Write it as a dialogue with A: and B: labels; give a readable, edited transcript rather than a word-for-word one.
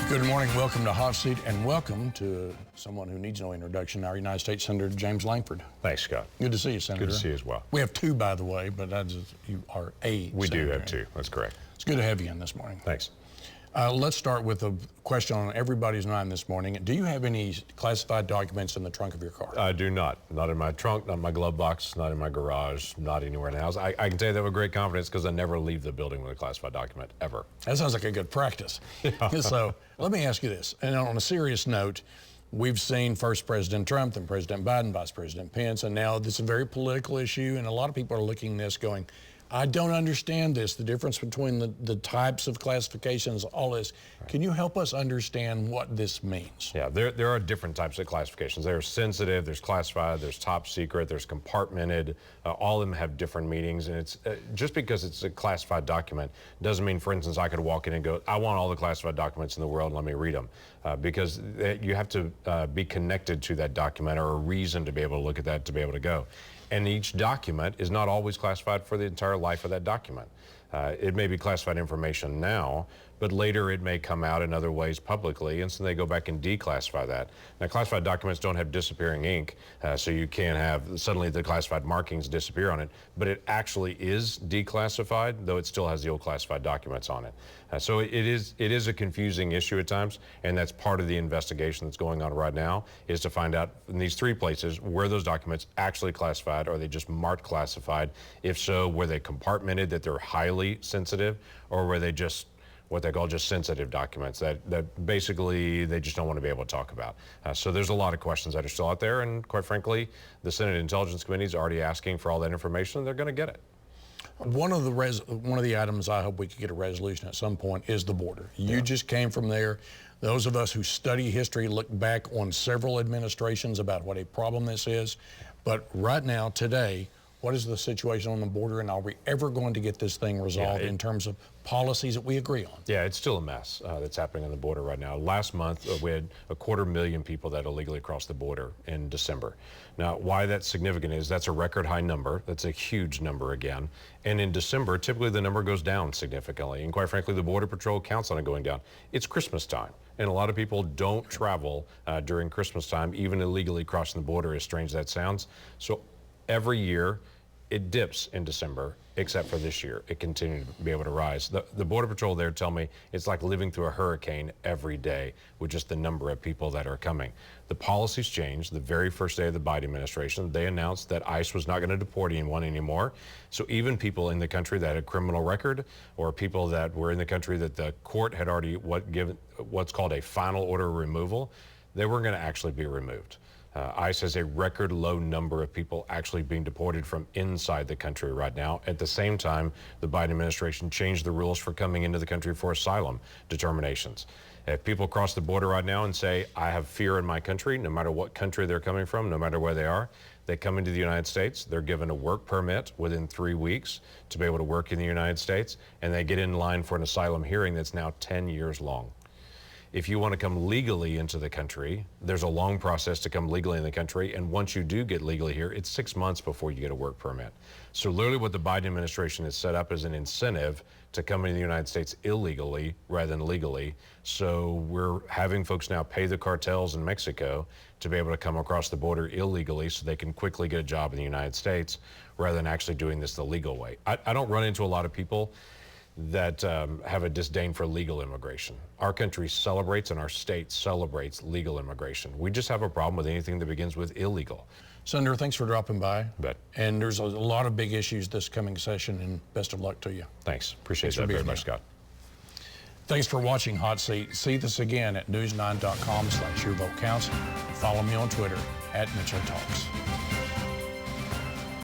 A: Good morning, welcome to Hot Seat, and welcome to someone who needs no introduction, our United States Senator James Lankford.
B: Thanks, Scott.
A: Good to see you, Senator.
B: Good to see you as well.
A: We have two, by the way, but you are a
B: We
A: Senator.
B: do have two, that's correct.
A: It's good to have you in this morning.
B: Thanks.
A: Let's start with a question on everybody's mind this morning. Do you have any classified documents in the trunk of your car?
B: I do not. Not in my trunk, not in my glove box, not in my garage, not anywhere in the house. I can tell you that with great confidence because I never leave the building with a classified document, ever.
A: That sounds like a good practice. So let me ask you this, and on a serious note, we've seen first President Trump, then President Biden, Vice President Pence, and now this is a very political issue, and a lot of people are looking at this going, I don't understand this, the difference between the types of classifications, all this. Right. Can you help us understand what this means?
B: Yeah, there are different types of classifications. There's sensitive, there's classified, there's top secret, there's compartmented. All of them have different meanings, and it's just because it's a classified document doesn't mean, for instance, I could walk in and go, I want all the classified documents in the world, let me read them. Because you have to be connected to that document or a reason to be able to look at that, to be able to go. And each document is not always classified for the entire life of that document. It may be classified information now, but later it may come out in other ways publicly, and so they go back and declassify that. Now, classified documents don't have disappearing ink, so you can't have suddenly the classified markings disappear on it, but it actually is declassified, though it still has the old classified documents on it. So it is a confusing issue at times, and that's part of the investigation that's going on right now, is to find out in these three places, were those documents actually classified, or are they just marked classified? If so, were they compartmented, that they're highly sensitive, or were they just what they call just sensitive documents that basically they just don't want to be able to talk about. So there's a lot of questions that are still out there, and quite frankly, the Senate Intelligence Committee is already asking for all that information, and they're going to get it.
A: One of the items I hope we could get a resolution at some point is the border. You just came from there. Those of us who study history look back on several administrations about what a problem this is. But right now, today, what is the situation on the border, and are we ever going to get this thing resolved in terms of policies that we agree on? Yeah,
B: it's still a mess that's happening on the border right now. Last month, we had 250,000 people that illegally crossed the border in December. Now, why that's significant is that's a record high number. That's a huge number again. And in December, typically the number goes down significantly. And quite frankly, the Border Patrol counts on it going down. It's Christmas time. And a lot of people don't travel during Christmas time, even illegally crossing the border, as strange as that sounds. So every year, it dips in December, except for this year. It continued to be able to rise. The Border Patrol there tell me it's like living through a hurricane every day with just the number of people that are coming. The policies changed. The very first day of the Biden administration, they announced that ICE was not going to deport anyone anymore. So even people in the country that had a criminal record, or people that were in the country that the court had already what's called a final order of removal, they weren't going to actually be removed. ICE has a record low number of people actually being deported from inside the country right now. At the same time, the Biden administration changed the rules for coming into the country for asylum determinations. If people cross the border right now and say, I have fear in my country, no matter what country they're coming from, no matter where they are, they come into the United States, they're given a work permit within 3 weeks to be able to work in the United States, and they get in line for an asylum hearing that's now 10 years long. If you want to come legally into the country, there's a long process to come legally in the country, and once you do get legally here, it's 6 months before you get a work permit. So literally what the Biden administration has set up is an incentive to come into the United States illegally rather than legally. So we're having folks now pay the cartels in Mexico to be able to come across the border illegally so they can quickly get a job in the United States rather than actually doing this the legal way. I don't run into a lot of people that have a disdain for legal immigration. Our country celebrates and our state celebrates legal immigration. We just have a problem with anything that begins with illegal.
A: Senator, thanks for dropping by.
B: Bet.
A: And there's a lot of big issues this coming session, and best of luck to you.
B: Thanks. Appreciate that very much, Scott.
A: Thanks for watching Hot Seat. See this again at news9.com/yourvotecounts. Follow me on Twitter @MitchelTalks.